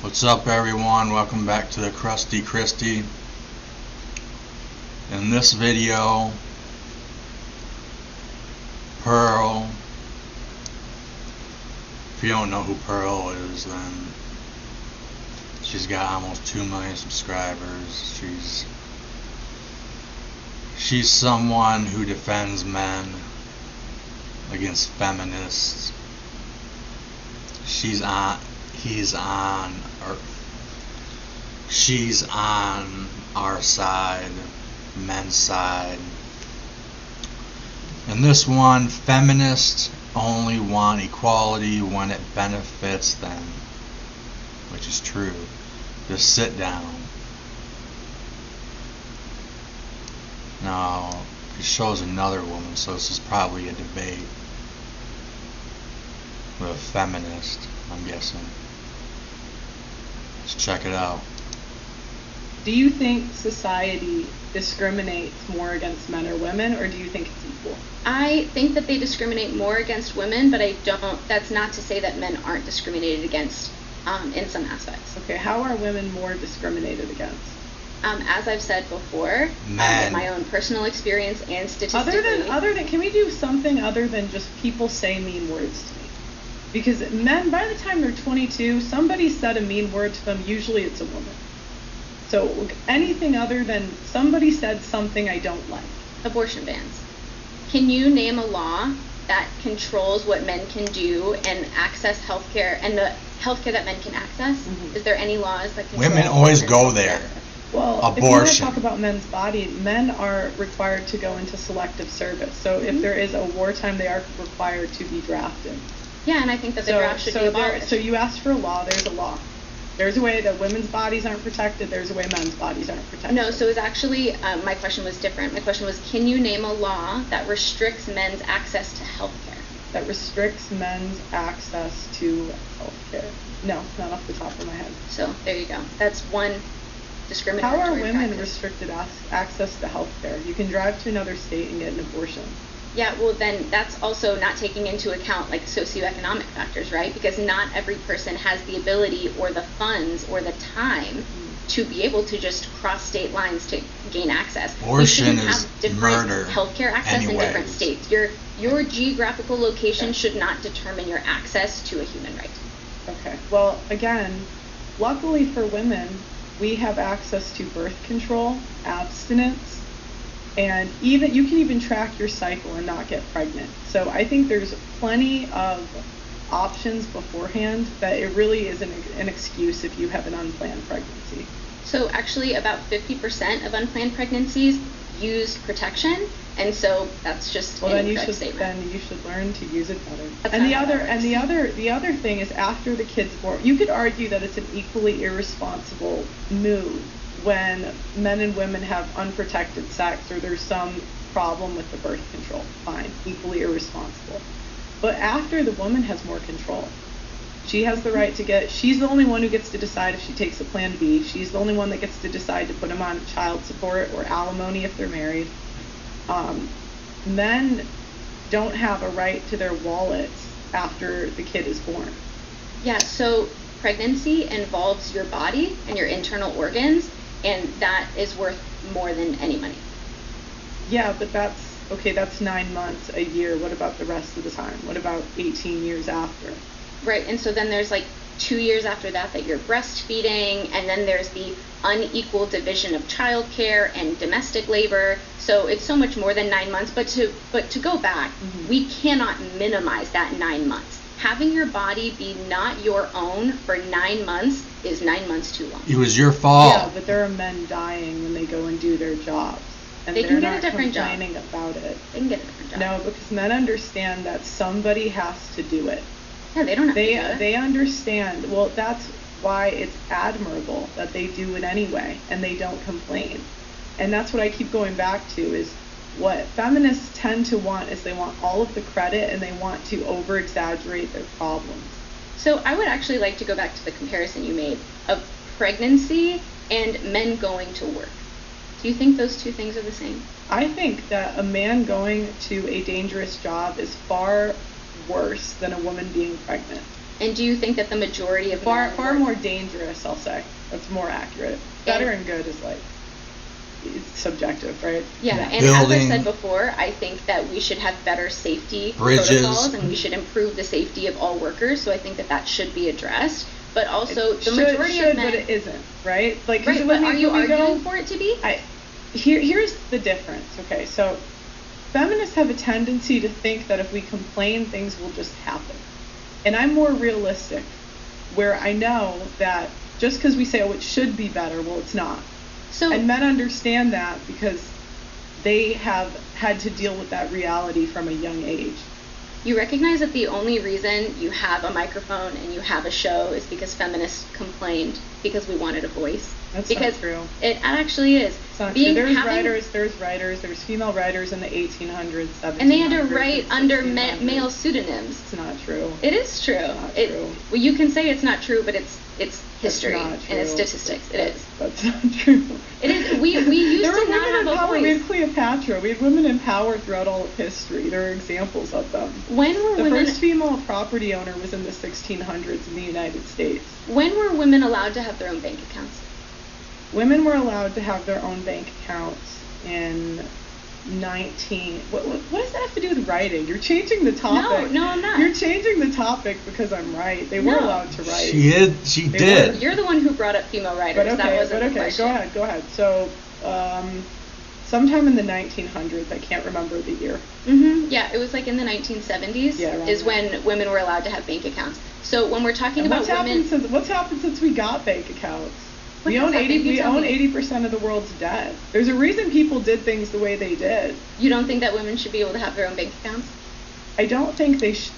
What's up, everyone? Welcome back to the Krusty Christie. In this video, Pearl, if you don't know who Pearl is, then she's got almost 2 million subscribers. She's someone who defends men against feminists. She's on our side, men's side. And this one, feminists only want equality when it benefits them, which is true. Just sit down. Now, it shows another woman, so this is probably a debate with a feminist, I'm guessing. Let's check it out. Do you think society discriminates more against men or women, or do you think it's equal? I think that they discriminate more against women, but that's not to say that men aren't discriminated against in some aspects. Okay, how are women more discriminated against? As I've said before, in my own personal experience and statistically. Other than, can we do something other than just people say mean words to me? Because men, by the time they're 22, somebody said a mean word to them, usually it's a woman. So anything other than somebody said something I don't like. Abortion bans. Can you name a law that controls what men can do and access healthcare and the healthcare that men can access? Mm-hmm. Is there any laws that control? Women always go there. Well, abortion. If you want to talk about men's body, men are required to go into selective service. So if there is a wartime, they are required to be drafted. Yeah, and I think that the draft should be abolished. So you asked for a law, there's a law. There's a way that women's bodies aren't protected, there's a way men's bodies aren't protected. No, so it's actually, my question was different. My question was, can you name a law that restricts men's access to health care? That restricts men's access to health care? No, not off the top of my head. So, there you go. That's one discriminatory How are women practice. Restricted access to health care? You can drive to another state and get an abortion. Yeah, well then that's also not taking into account like socioeconomic factors, right? Because not every person has the ability or the funds or the time to be able to just cross state lines to gain access. Abortion have is different murder healthcare access anyways. in different states. Your geographical location should not determine your access to a human right. Okay. Well, again, luckily for women, we have access to birth control, abstinence, and even you can even track your cycle and not get pregnant. So I think there's plenty of options beforehand that it really isn't an excuse if you have an unplanned pregnancy. So actually about 50% of unplanned pregnancies use protection, and so that's just an incorrect statement. Then you should learn to use it better. That's and not the other thing is after the kid's born, you could argue that it's an equally irresponsible move when men and women have unprotected sex or there's some problem with the birth control. Fine, equally irresponsible. But after the woman has more control, she has the right to she's the only one who gets to decide if she takes a plan B. She's the only one that gets to decide to put them on child support or alimony if they're married. Men don't have a right to their wallets after the kid is born. Yeah, so pregnancy involves your body and your internal organs, and that is worth more than any money. Yeah, but that's 9 months, a year. What about the rest of the time? What about 18 years after? Right, and so then there's like 2 years after that you're breastfeeding, and then there's the unequal division of childcare and domestic labor. So it's so much more than 9 months. But to go back, we cannot minimize that 9 months. Having your body be not your own for 9 months is 9 months too long. It was your fault. Yeah, but there are men dying when they go and do their jobs. And they can get a different job. They're not complaining about it. They can get a different job. No, because men understand that somebody has to do it. Yeah, they don't have to do it. They understand. Well, that's why it's admirable that they do it anyway and they don't complain. And that's what I keep going back to is what feminists tend to want is they want all of the credit and they want to over-exaggerate their problems. So I would actually like to go back to the comparison you made of pregnancy and men going to work. Do you think those two things are the same? I think that a man going to a dangerous job is far worse than a woman being pregnant. And do you think that the majority of far men more dangerous, I'll say. That's more accurate. Better and good is like, it's subjective, right? Yeah, and Building, as I said before, I think that we should have better safety bridges, protocols, and we should improve the safety of all workers. So I think that that should be addressed. But also, the majority of men, but it isn't, right? Like, right? But are you arguing for it to be? Here's the difference. Okay, so feminists have a tendency to think that if we complain, things will just happen, and I'm more realistic, where I know that just because we say, oh, it should be better, well, it's not. So, and men understand that because they have had to deal with that reality from a young age. You recognize that the only reason you have a microphone and you have a show is because feminists complained because we wanted a voice. That's because not true. It actually is. It's not true. There's female writers in the 1800s, 1700s. And they had to write under male pseudonyms. It's not true. It is true. It's not true. Well, you can say it's not true, but it's history and it's statistics. It is. That's not true. It is. We used there to not have a voice. We had Cleopatra. We had women in power throughout all of history. There are examples of them. When were the women? The first female property owner was in the 1600s in the United States. When were women allowed to have their own bank accounts? Women were allowed to have their own bank accounts in what does that have to do with writing? You're changing the topic. No, I'm not. You're changing the topic because I'm right. They were allowed to write. She did. You're the one who brought up female writers. But okay, that wasn't the question. Go ahead. So, sometime in the 1900s, I can't remember the year. Yeah, it was like in the 1970s is when women were allowed to have bank accounts. So when we're talking about women, what's happened since we got bank accounts? We own 80% of the world's debt. There's a reason people did things the way they did. You don't think that women should be able to have their own bank accounts? I don't think they should.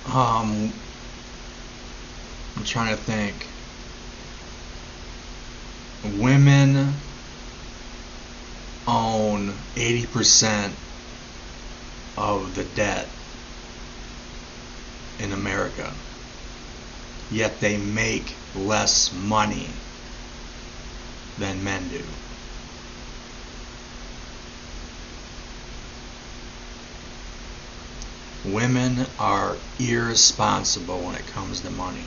I'm trying to think. Women own 80% of the debt in America, yet they make less money than men do. Women are irresponsible when it comes to money.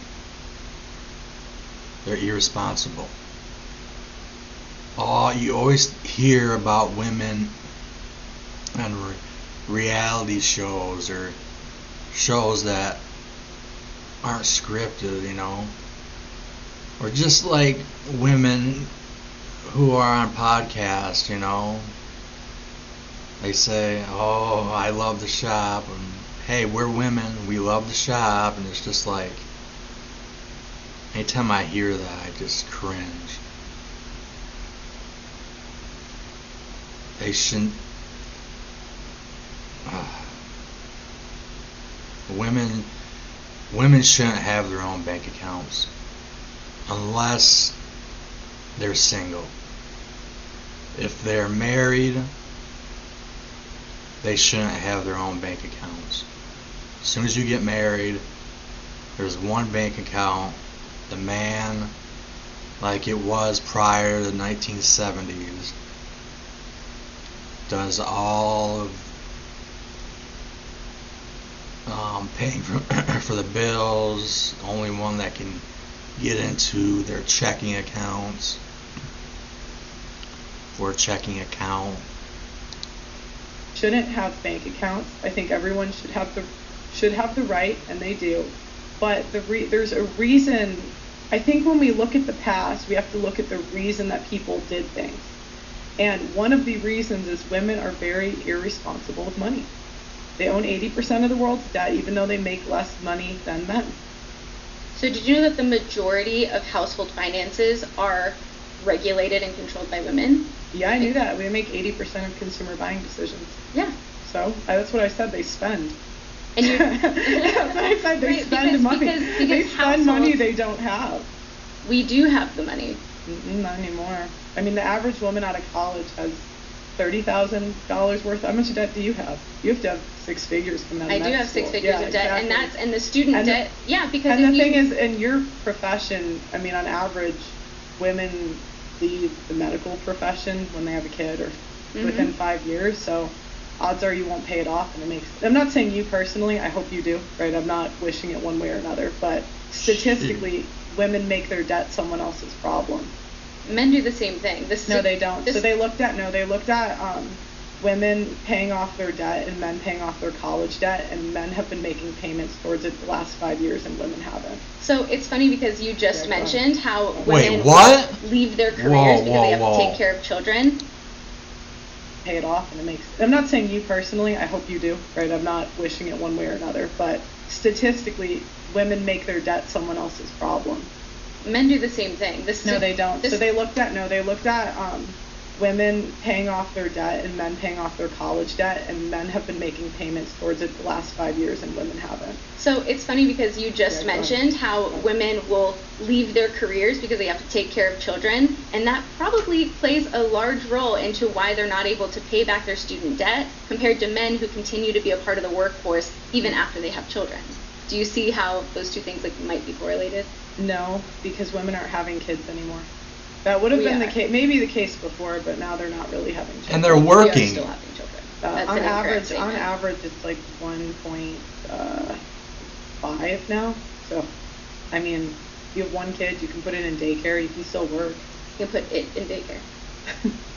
They're irresponsible. You always hear about women on reality shows or shows that aren't scripted, or just like women who are on podcasts, they say, oh, I love to shop, and hey, we're women, we love to shop, and it's just like, anytime I hear that, I just cringe. They shouldn't. Women shouldn't have their own bank accounts unless they're single. If they're married, they shouldn't have their own bank accounts. As soon as you get married, there's one bank account. The man, like it was prior to the 1970s, does all of paying for the bills. Only one that can get into their checking accounts for a checking account. Shouldn't have bank accounts. I think everyone should have the right, and they do. But there's a reason. I think when we look at the past, we have to look at the reason that people did things. And one of the reasons is women are very irresponsible with money. They own 80% of the world's debt, even though they make less money than men. So did you know that the majority of household finances are regulated and controlled by women? Yeah, I knew that. We make 80% of consumer buying decisions. Yeah. So that's what I said. They spend. And that's what I said. They spend money. Because they spend money they don't have. We do have the money. Not anymore. I mean, the average woman out of college has $30,000 worth. How much debt do you have? You have to have six figures coming out of med school. I do have 6 figures of debt, exactly. and the student debt. Because and the thing is, in your profession, I mean, on average, women leave the medical profession when they have a kid or within 5 years. So odds are you won't pay it off, and it makes. I'm not saying you personally. I hope you do, right? I'm not wishing it one way or another, but statistically, women make their debt someone else's problem. Men do the same thing. No, they don't. So they looked at women paying off their debt and men paying off their college debt, and men have been making payments towards it the last 5 years, and women haven't. So it's funny because you just mentioned how Wait, women what? leave their careers because they have whoa. to take care of children. Pay it off, and it makes. I'm not saying you personally. I hope you do, right? I'm not wishing it one way or another, but statistically, women make their debt someone else's problem. Men do the same thing. No, they don't. So they looked at women paying off their debt and men paying off their college debt, and men have been making payments towards it the last 5 years, and women haven't. So it's funny because you just mentioned how women will leave their careers because they have to take care of children, and that probably plays a large role into why they're not able to pay back their student debt compared to men who continue to be a part of the workforce even after they have children. Do you see how those two things might be correlated? No, because women aren't having kids anymore. That would have been the case, maybe the case before, but now they're not really having children. And they're working. We are still having children. That's on average, it's like 1.5 now. So, I mean, if you have one kid, you can put it in daycare. You can still work. You can put it in daycare.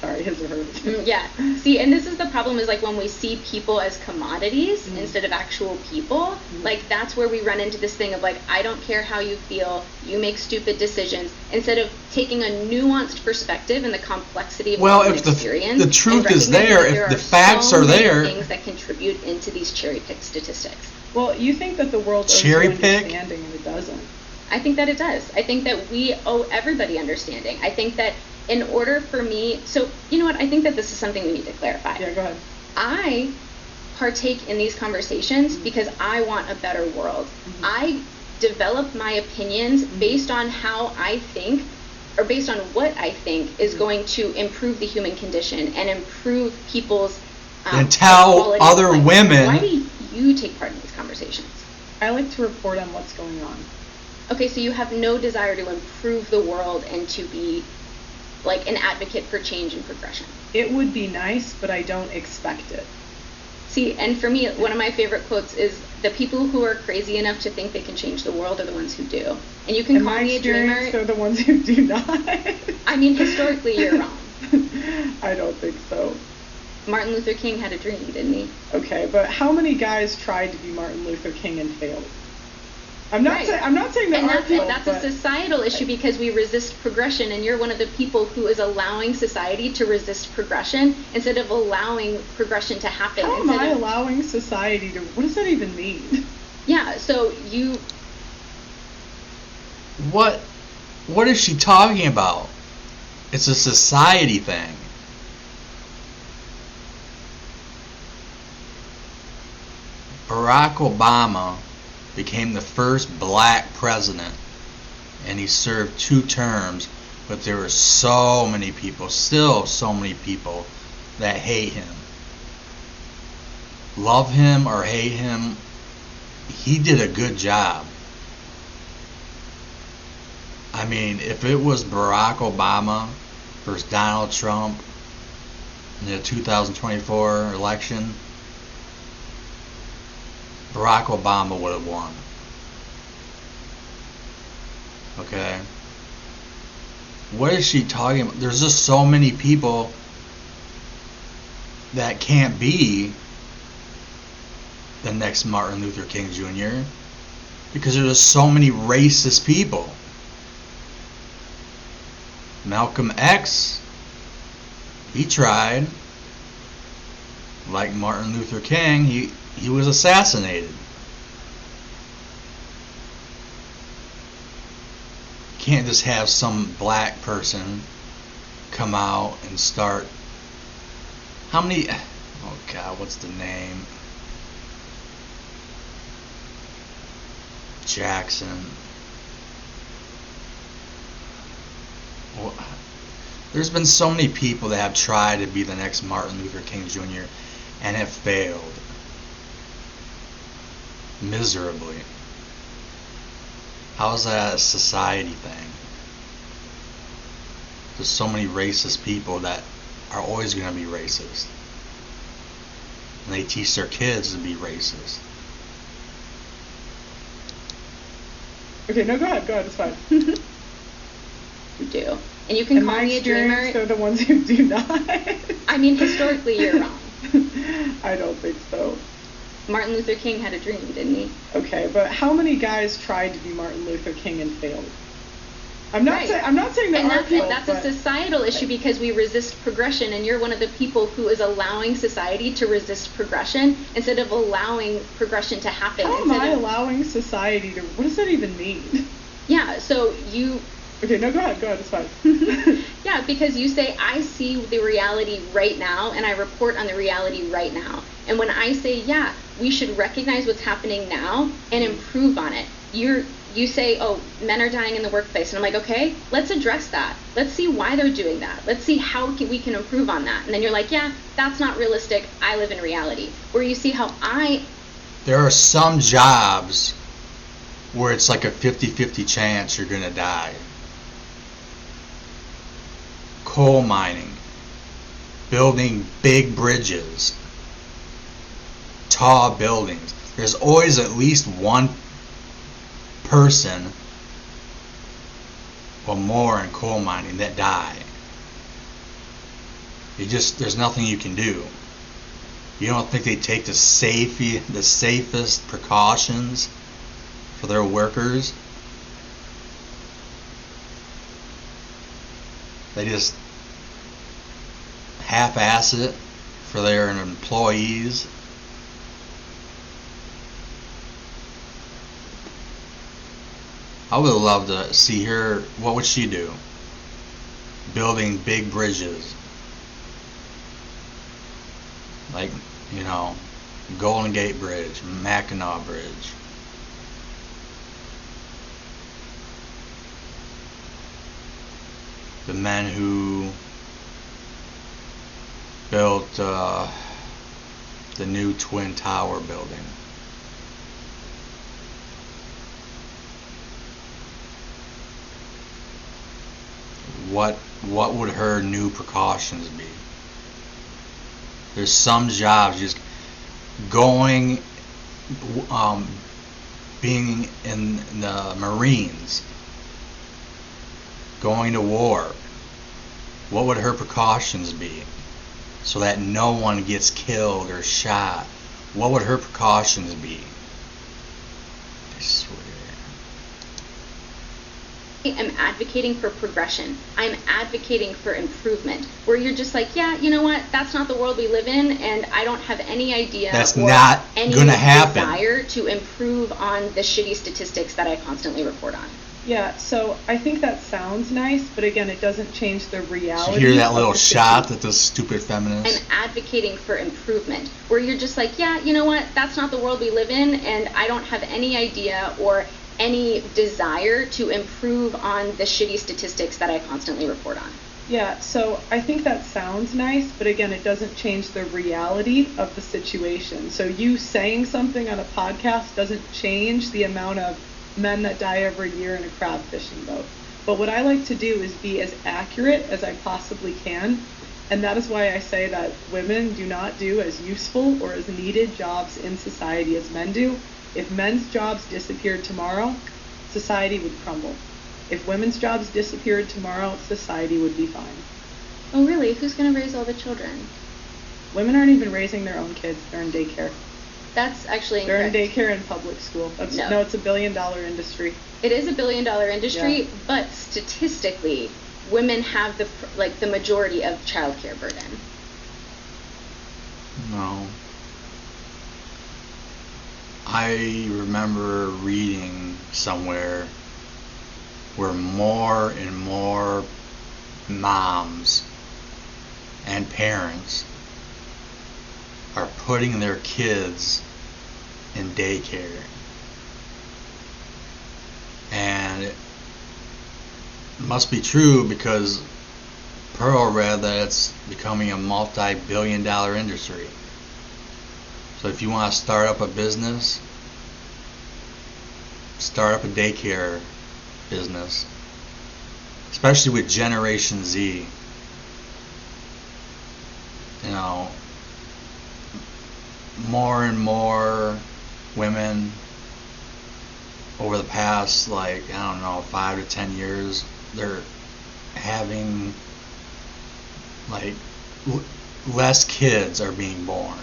Sorry, his or hers. Yeah. See, and this is the problem, is like when we see people as commodities instead of actual people, like that's where we run into this thing of like, I don't care how you feel, you make stupid decisions, instead of taking a nuanced perspective and the complexity of human experience. The truth is there, if the facts are there. Things that contribute into these cherry-picked statistics. Well, you think that the world owes you understanding, and it doesn't. I think that it does. I think that we owe everybody understanding. I think that in order for me, so you know what, I think that this is something we need to clarify. Yeah, go ahead. I partake in these conversations because I want a better world. I develop my opinions based on how I think, or based on what I think is going to improve the human condition and improve people's and tell other women. Why do you take part in these conversations? I like to report on what's going on. Okay, so you have no desire to improve the world and to be like an advocate for change and progression. It would be nice, but I don't expect it. See, and for me, one of my favorite quotes is, the people who are crazy enough to think they can change the world are the ones who do. And you can call me a dreamer. They're the ones who do not. I mean, historically, you're wrong. I don't think so. Martin Luther King had a dream, didn't he? Okay, but how many guys tried to be Martin Luther King and failed? I'm not saying that aren't people, that's a societal issue because we resist progression, and you're one of the people who is allowing society to resist progression instead of allowing progression to happen. How am I allowing society to? What does that even mean? Yeah, so you. What is she talking about? It's a society thing. Barack Obama became the first black president, and he served 2 terms, but there were so many people, still so many people, that hate him. Love him or hate him, he did a good job. I mean, if it was Barack Obama versus Donald Trump in the 2024 election, Barack Obama would have won. Okay? What is she talking about? There's just so many people that can't be the next Martin Luther King Jr. because there's just so many racist people. Malcolm X, he tried. Like Martin Luther King, he was assassinated. You can't just have some black person come out and start. How many? Oh God, what's the name? Jackson. Well, there's been so many people that have tried to be the next Martin Luther King Jr. and have failed miserably. How is that a society thing? There's so many racist people that are always going to be racist. and they teach their kids to be racist. Okay, no, go ahead, it's fine. You do. And you can In call my me a dreamer. experience, they're the ones who do not. I mean, historically, you're wrong. I don't think so. Martin Luther King had a dream, didn't he? Okay, but how many guys tried to be Martin Luther King and failed? I'm not saying there are people, that's a societal issue because we resist progression, and you're one of the people who is allowing society to resist progression instead of allowing progression to happen. How am I allowing society to? What does that even mean? Yeah, so you. Okay, no, go ahead, it's fine. Yeah, because you say, I see the reality right now, and I report on the reality right now. And when I say, yeah, we should recognize what's happening now and improve on it, you say, oh, men are dying in the workplace. And I'm like, okay, let's address that. Let's see why they're doing that. Let's see how we can improve on that. And then you're like, yeah, that's not realistic. I live in reality. Where you see how There are some jobs where it's like a 50-50 chance you're going to die. Coal mining, building big bridges, tall buildings. There's always at least one person or more in coal mining that die. There's nothing you can do. You don't think they take the safest precautions for their workers? They just half-ass it for their employees. I would love to see her. What would she do? Building big bridges. Like, Golden Gate Bridge, Mackinac Bridge. The men who built the new Twin Tower building. What would her new precautions be? There's some jobs just going, being in the Marines, going to war. What would her precautions be so that no one gets killed or shot? What would her precautions be? I swear. I'm advocating for progression. I'm advocating for improvement. Where you're just like, yeah, you know what? That's not the world we live in, and I don't have any idea That's or not any gonna happen. desire to improve on the shitty statistics that I constantly report on. Yeah, so I think that sounds nice, but again, it doesn't change the reality. Did you hear that little shot at those stupid feminists? I'm advocating for improvement. Where you're just like, yeah, you know what? That's not the world we live in, and I don't have any idea or any desire to improve on the shitty statistics that I constantly report on. Yeah, so I think that sounds nice, but again, it doesn't change the reality of the situation. So you saying something on a podcast doesn't change the amount of men that die every year in a crab fishing boat. But what I like to do is be as accurate as I possibly can, and that is why I say that women do not do as useful or as needed jobs in society as men do. If men's jobs disappeared tomorrow, society would crumble. If women's jobs disappeared tomorrow, society would be fine. Oh, really? Who's going to raise all the children? Women aren't even raising their own kids. They're in daycare. That's actually They're incorrect. in daycare and public school. No, it's $1 billion industry. It is $1 billion industry, Yeah. but statistically, women have the majority of childcare burden. No. I remember reading somewhere where more and more moms and parents are putting their kids in daycare. And it must be true because Pearl read that it's becoming a multi-billion-dollar industry. So if you want to start up a business, start up a daycare business, especially with Generation Z. more and more women over the past, like, I don't know, 5 to 10 years, they're having, like, less kids are being born.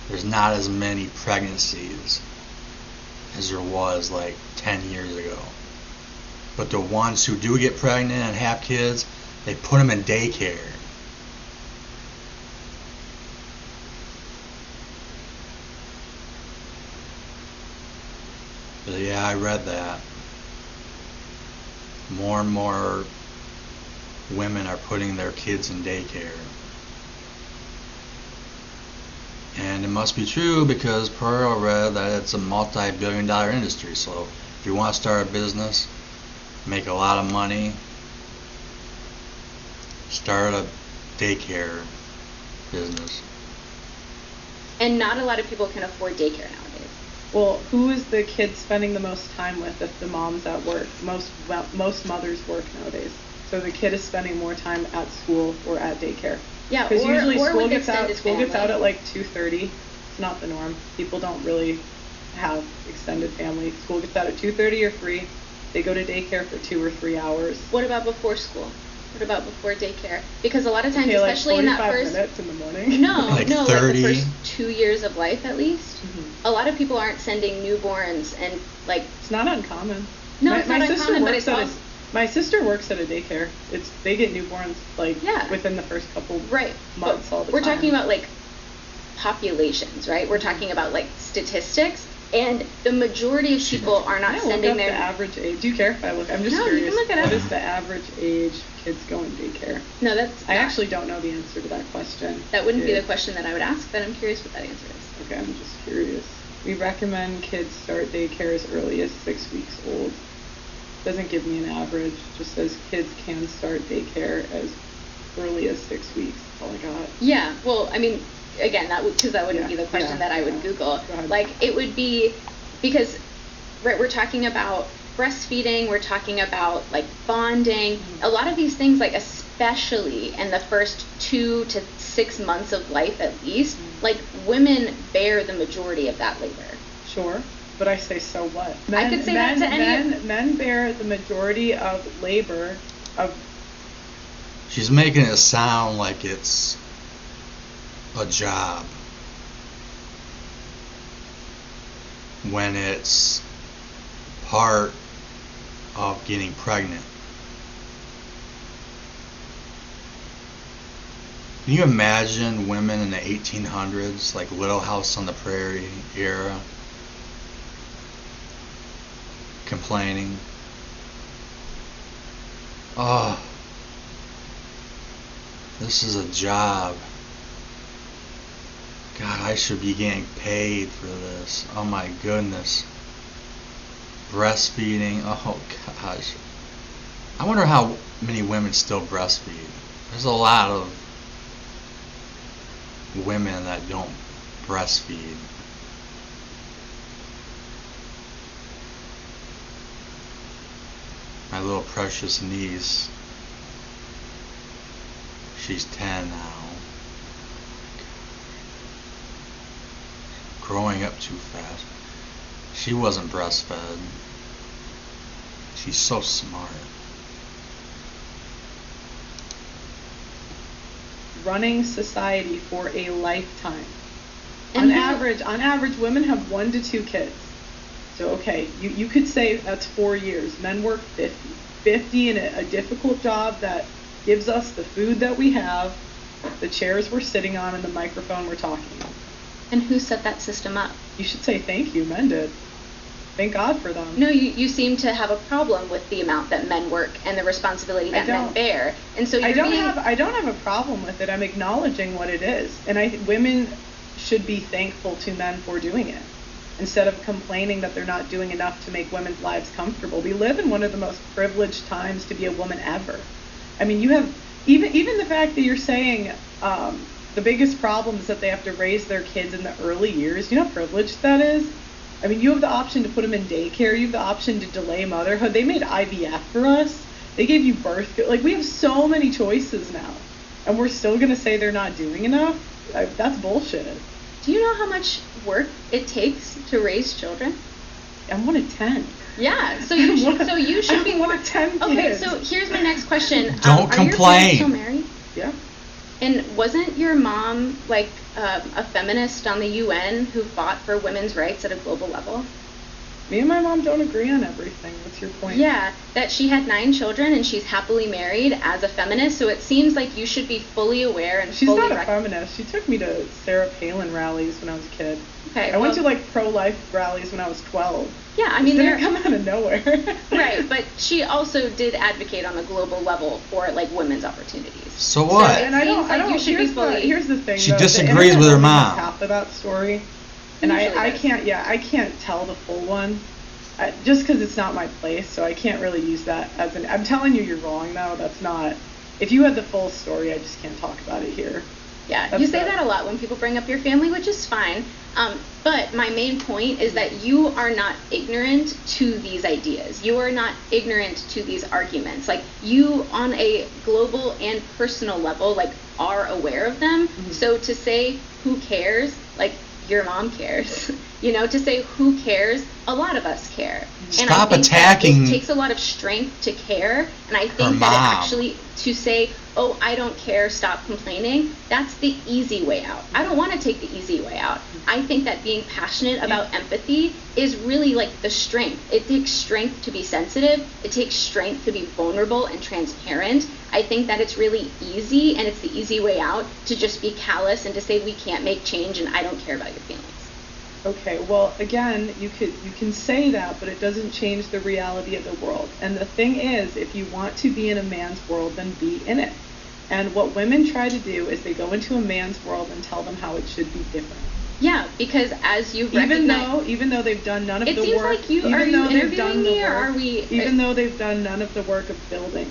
There's not as many pregnancies as there was like 10 years ago. But the ones who do get pregnant and have kids, they put them in daycare. But yeah, I read that. More and more women are putting their kids in daycare. And it must be true because Pearl read that it's a multi-billion-dollar industry. So if you want to start a business, make a lot of money, start a daycare business. And not a lot of people can afford daycare nowadays. Well, who is the kid spending the most time with if the mom's at work? Most mothers work nowadays. So the kid is spending more time at school or at daycare. Yeah, because usually or school with gets out. extended School gets out family. at like 2:30. It's not the norm. People don't really have extended family. School gets out at 2:30 or 3. They go to daycare for 2 or 3 hours. What about before school? What about before daycare? Because a lot of times, Okay, like especially in that 45 first minutes in the morning. no, Like no, 30. like the first 2 years of life at least. Mhm. A lot of people aren't sending newborns and like It's not uncommon. No, my, it's not my sister uncommon, but works it's at also my sister works at a daycare. They get newborns like Yeah. within the first couple right. months But all the we're time. talking about like populations, right? We're talking about like statistics, and the majority of people are not Can I look sending up their the average age? Do you care if I look? I'm just No, you curious. can look it up. What is the average age kids go in daycare? No, that's I not- actually don't know the answer to that question. that wouldn't be Yeah. the question that I would ask, but I'm curious what that answer is. Okay, I'm just curious. We recommend kids start daycare as early as 6 weeks old. Doesn't give me an average. Just says kids can start daycare as early as 6 weeks. That's all I got. Yeah, well, I mean, again, that would because that wouldn't Yeah, be the question yeah, that I would yeah. Google. Go ahead. Like, it would be because, right, we're talking about breastfeeding, we're talking about like bonding, Mhm. a lot of these things, like especially in the first 2 to 6 months of life at least, Mhm. like women bear the majority of that labor. Sure, but I say so what? I could say that to any- Men bear the majority of labor of. She's making it sound like it's a job when it's part of getting pregnant. Can you imagine women in the 1800s, like Little House on the Prairie era, complaining? Oh, this is a job. God, I should be getting paid for this. Oh my goodness. Breastfeeding. Oh gosh. I wonder how many women still breastfeed. There's a lot of women that don't breastfeed. My little precious niece, she's 10 now. Growing up too fast. She wasn't breastfed. She's so smart. Running society for a lifetime. And On who- average, women have 1 to 2 kids. So okay, you could say that's 4 years. Men work 50. 50 in a difficult job that gives us the food that we have, the chairs we're sitting on, and the microphone we're talking on. And who set that system up? You should say thank you, men did. Thank God for them. No, you seem to have a problem with the amount that men work and the responsibility that men don't. bear. And so you're I don't being, have a problem with it. I'm acknowledging what it is, and women should be thankful to men for doing it instead of complaining that they're not doing enough to make women's lives comfortable. We live in one of the most privileged times to be a woman ever. I mean, you have even the fact that you're saying the biggest problem is that they have to raise their kids in the early years. You know how privileged that is? I mean, you have the option to put them in daycare. You have the option to delay motherhood. They made IVF for us. They gave you birth. Like, we have so many choices now. And we're still going to say they're not doing enough? That's bullshit. Do you know how much work it takes to raise children? I'm one of 10. Yeah, so you should be I'm one of 10 kids. Okay, so here's my next question. Don't Are complain. your parents still married? Yeah. And wasn't your mom like a feminist on the UN who fought for women's rights at a global level? Me and my mom don't agree on everything. What's your point? Yeah, that she had 9 children and she's happily married as a feminist. So it seems like you should be fully aware and She's fully not a feminist. She took me to Sarah Palin rallies when I was a kid. Okay, I went to like pro-life rallies when I was 12. Yeah, I mean, they're come out of nowhere. Right, but she also did advocate on a global level for like women's opportunities. So what? So And I don't. you should be fully. Here's the thing. She though, disagrees the with her internet mom. only has half of that story, and Usually I does. can't. Yeah, I can't tell the full one, just because it's not my place. So I can't really use that as an. I'm telling you, you're wrong though. That's not. If you had the full story, I just can't talk about it here. Yeah, That's you say it. that a lot when people bring up your family, which is fine. But my main point is that you are not ignorant to these ideas. You are not ignorant to these arguments. Like, you, on a global and personal level, like, are aware of them. Mm-hmm. So to say, who cares? Like, your mom cares. You know, to say who cares, a lot of us care. And I Stop think attacking that it takes a lot of strength to care. And I think her that it mom. actually, to say, oh, I don't care, stop complaining, that's the easy way out. I don't want to take the easy way out. I think that being passionate about empathy is really like the strength. It takes strength to be sensitive. It takes strength to be vulnerable and transparent. I think that it's really easy, and it's the easy way out, to just be callous and to say we can't make change and I don't care about your feelings. Okay, well, again, you can say that, but it doesn't change the reality of the world. And the thing is, if you want to be in a man's world, then be in it. And what women try to do is they go into a man's world and tell them how it should be different. Yeah, because as you've recognized, Even though they've done none of it the seems work, like you even are you though they've interviewing done the me, or work, are we? even though they've done none of the work of building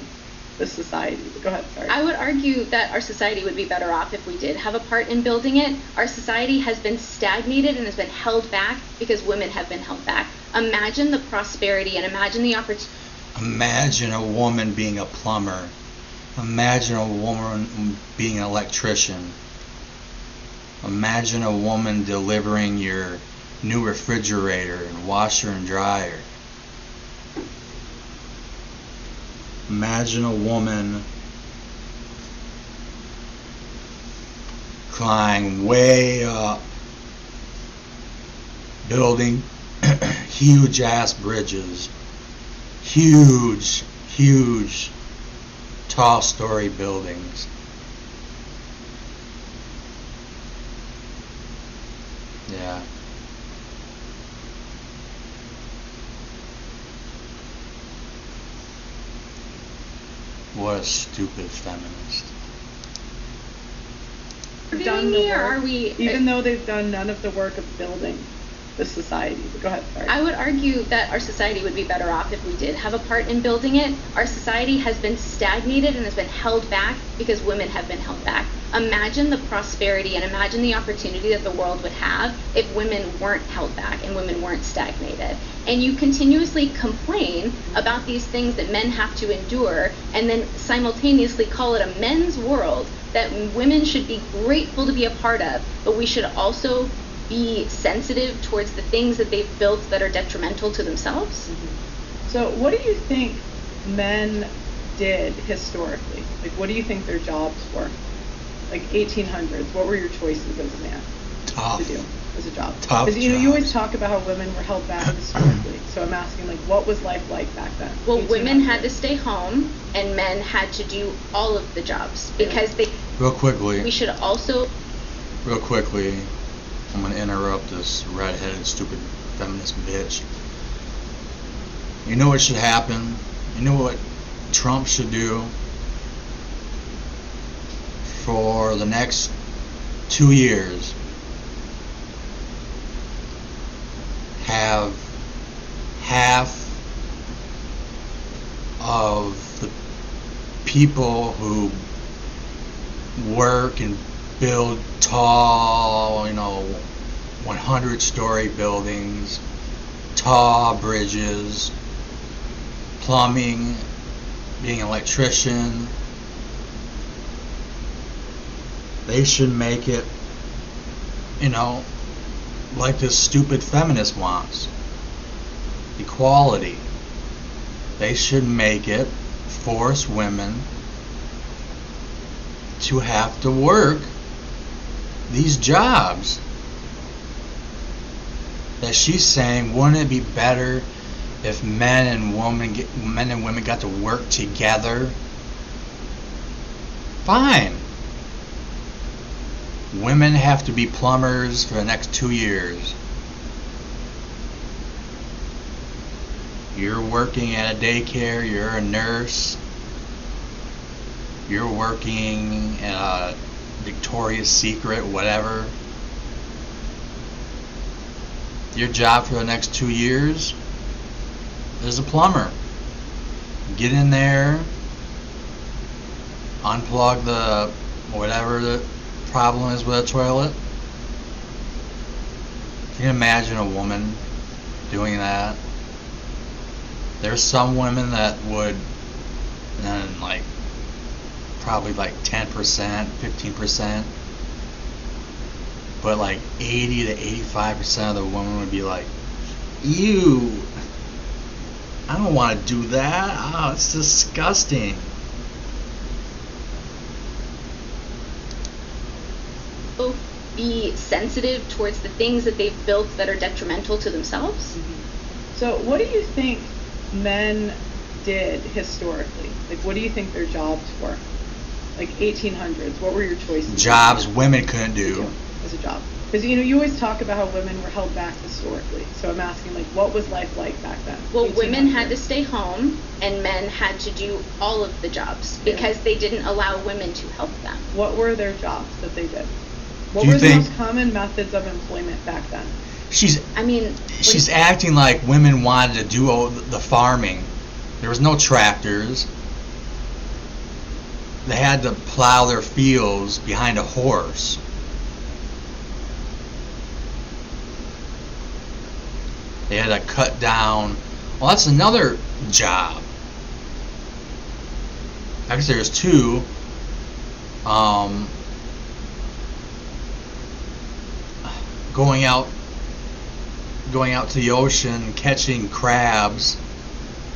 the society. Go ahead, sorry. I would argue that our society would be better off if we did have a part in building it. Our society has been stagnated and has been held back because women have been held back. Imagine the prosperity and imagine the opportunity. Imagine a woman being a plumber. Imagine a woman being an electrician. Imagine a woman delivering your new refrigerator and washer and dryer. Imagine a woman climbing way up, building huge ass bridges, huge tall story buildings. Yeah. What a stupid feminist. Done the Me, or work, are we? even though they've done none of the work of building the society. Go ahead, sorry. I would argue that our society would be better off if we did have a part in building it. Our society has been stagnated and has been held back because women have been held back. Imagine the prosperity and imagine the opportunity that the world would have if women weren't held back and women weren't stagnated. And you continuously complain about these things that men have to endure and then simultaneously call it a men's world that women should be grateful to be a part of, but we should also be sensitive towards the things that they've built that are detrimental to themselves. Mm-hmm. So what do you think men did historically? Like, what do you think their jobs were? Like 1800s, what were your choices as a man Tough. to do as a job? Tough Because you always jobs. talk about how women were held back historically. So I'm asking, like, what was life like back then? Well, women 1800s. had to stay home and men had to do all of the jobs because they. Real quickly, We should also. I'm gonna interrupt this redheaded, stupid feminist bitch. You know what should happen? You know what Trump should do? For the next 2 years, have half of the people who work and build tall, 100-story buildings, tall bridges, plumbing, being an electrician. They should make it you know, like this stupid feminist wants. Equality. They should make it force women to have to work these jobs. That she's saying, wouldn't it be better if men and women got to work together? Fine. Women have to be plumbers for the next 2 years. You're working at a daycare, you're a nurse, you're working at a Victoria's Secret, whatever. Your job for the next 2 years is a plumber. Get in there, unplug the whatever the problem is with a toilet. Can you imagine a woman doing that? There's some women that would, and like probably like 10%, 15%, but like 80 to 85% of the women would be like, ew, I don't want to do that. Oh, it's disgusting. Be sensitive towards the things that they've built that are detrimental to themselves. So what do you think men did historically? Like, what do you think their jobs were? Like 1800s, what were your choices? Jobs women couldn't do. As a job. Because, you always talk about how women were held back historically. So I'm asking, like, what was life like back then? Well, women had to stay home, and men had to do all of the jobs because they didn't allow women to help them. What were their jobs that they did? What were the most common methods of employment back then? She's acting like women wanted to do all the farming. There was no tractors. They had to plow their fields behind a horse. They had to cut down. Well, that's another job. I guess there's two. Going out to the ocean, catching crabs,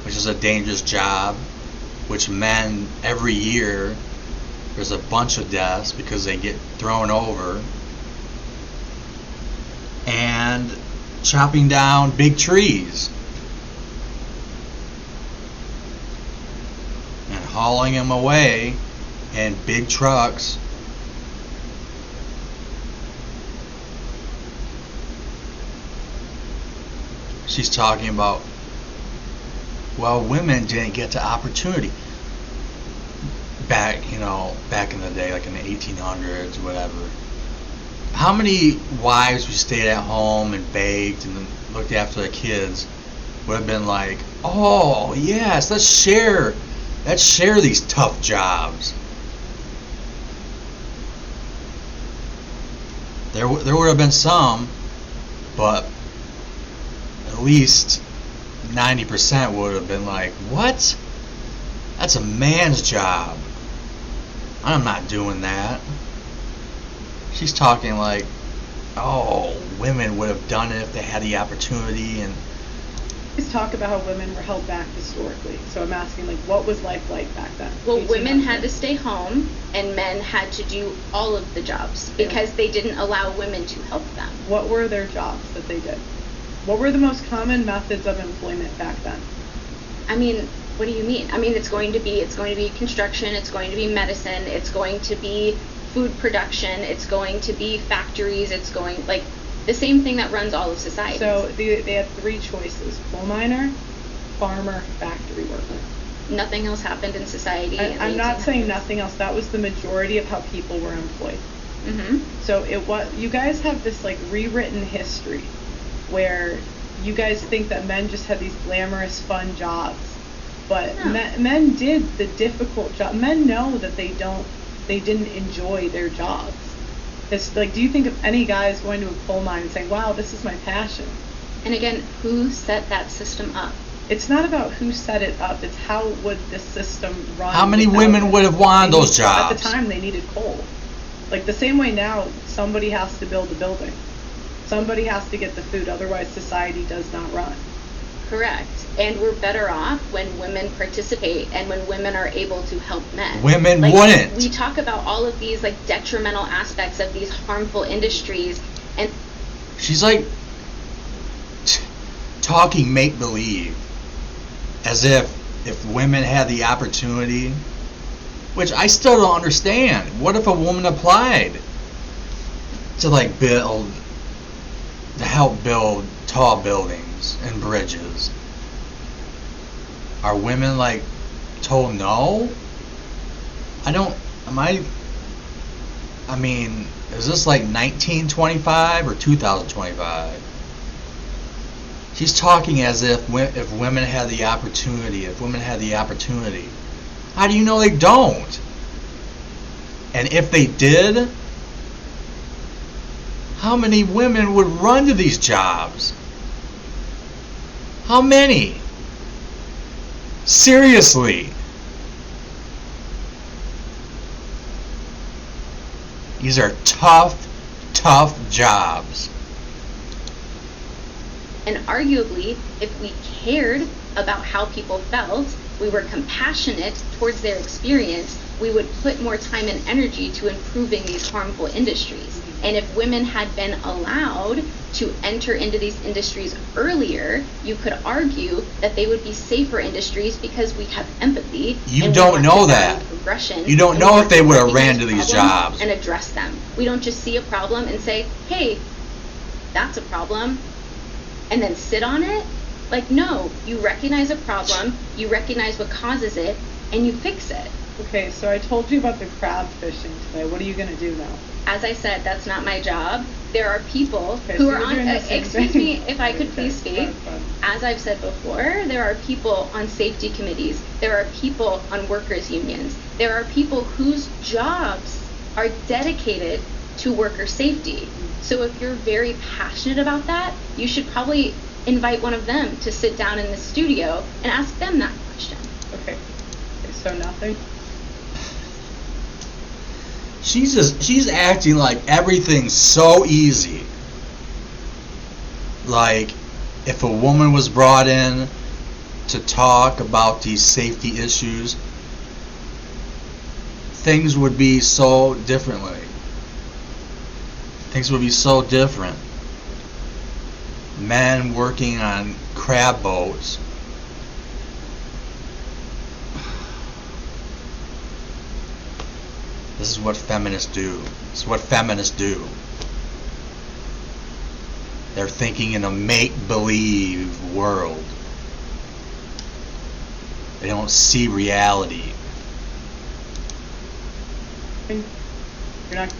which is a dangerous job, which men, every year, there's a bunch of deaths because they get thrown over. And chopping down big trees and hauling them away in big trucks. She's talking about, well, women didn't get the opportunity back in the day, like in the 1800s, whatever. How many wives who stayed at home and baked and looked after their kids would have been like, oh yes, let's share these tough jobs. There would have been some, but at least 90% would have been like, what? That's a man's job. I'm not doing that. She's talking like, oh, women would have done it if they had the opportunity. And let's talk about how women were held back historically. So I'm asking, like, what was life like back then? Well, women had to stay home, and men had to do all of the jobs because they didn't allow women to help them. What were their jobs that they did? What were the most common methods of employment back then? I mean, what do you mean? I mean, it's going to be construction, it's going to be medicine, it's going to be food production, it's going to be factories, it's going, like, the same thing that runs all of society. So they had three choices: coal miner, farmer, factory worker. Nothing else happened in society. I'm not saying nothing else. That was the majority of how people were employed. Mm-hmm. So you guys have this like rewritten history where you guys think that men just had these glamorous, fun jobs, but men did the difficult job. Men know that they didn't enjoy their jobs. It's like, do you think of any guys going to a coal mine and saying, wow, this is my passion? And again, who set that system up? It's not about who set it up, it's how would the system run. How many women would have wanted those jobs? At the time, they needed coal. Like the same way now, somebody has to build a building. Somebody has to get the food, otherwise society does not run. Correct. And we're better off when women participate and when women are able to help men. Women like, wouldn't. We talk about all of these like detrimental aspects of these harmful industries, and she's like talking make believe, as if women had the opportunity, which I still don't understand. What if a woman applied to like build, to help build tall buildings and bridges? Are women like told no? I mean, is this like 1925 or 2025? She's talking as if women had the opportunity, How do you know they don't? And if they did, how many women would run to these jobs? How many? Seriously. These are tough jobs. And arguably, if we cared about how people felt, we were compassionate towards their experience, we would put more time and energy to improving these harmful industries. And if women had been allowed to enter into these industries earlier, you could argue that they would be safer industries because we have empathy. You don't know that. Progression. You don't know if they would have ran to these jobs. And address them. We don't just see a problem and say, hey, that's a problem, and then sit on it. Like, no, you recognize a problem, you recognize what causes it, and you fix it. Okay, so I told you about the crab fishing today. What are you going to do now? As I said, that's not my job. There are people Okay, who so are you're on, doing the same excuse thing. me, if I could Okay, please speak. fine. As I've said before, there are people on safety committees. There are people on workers' unions. There are people whose jobs are dedicated to worker safety. So if you're very passionate about that, you should probably invite one of them to sit down in the studio and ask them that question. Okay, so nothing? She's acting like everything's so easy. Like, if a woman was brought in to talk about these safety issues, things would be so differently. Things would be so different. Men working on crab boats. This is what feminists do. This is what feminists do. They're thinking in a make-believe world. They don't see reality. You're not...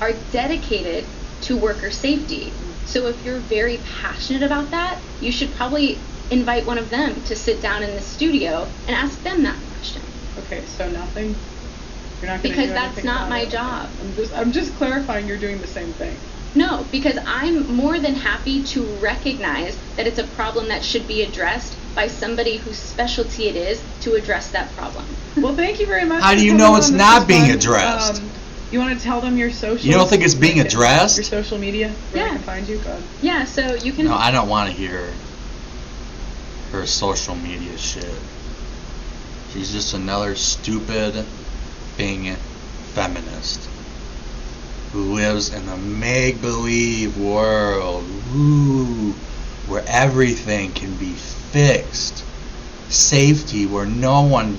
Are dedicated to worker safety. So if you're very passionate about that, you should probably invite one of them to sit down in the studio and ask them that question. Okay, so nothing? You're not going to Because do that's anything not about my it? job. I'm just clarifying you're doing the same thing. No, because I'm more than happy to recognize that it's a problem that should be addressed by somebody whose specialty it is to address that problem. Well, thank you very much. How for do you coming know on. it's This not was being fun. addressed? You want to tell them your social? You don't think it's being addressed? Your social media, where Yeah. they can find you? Go ahead. Yeah, so you can... No, I don't want to hear her social media shit. She's just another stupid thing feminist who lives in a make-believe world, where everything can be fixed. Safety, where no one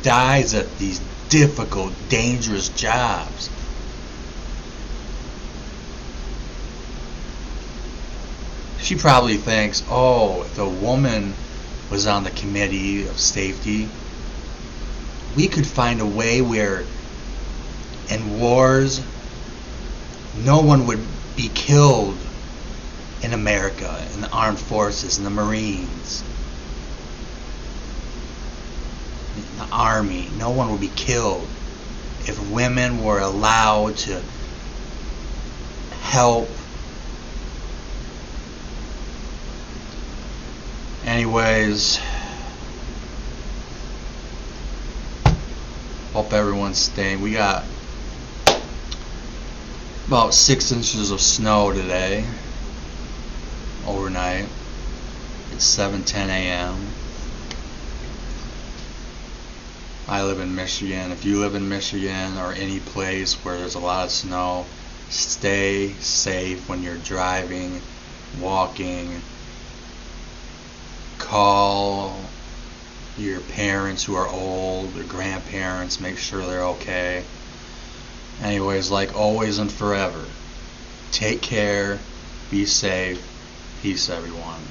dies at these difficult, dangerous jobs. She probably thinks, oh, if a woman was on the committee of safety, we could find a way where in wars, no one would be killed in America, in the armed forces, in the Marines, in the Army. No one would be killed if women were allowed to help. Anyways, hope everyone's staying. We got About 6 inches of snow today, overnight. It's 7:10 a.m. I live in Michigan. If you live in Michigan or any place where there's a lot of snow, stay safe when you're driving, walking. Call your parents who are old, or grandparents, make sure they're okay. Anyways, like always and forever, take care, be safe, peace everyone.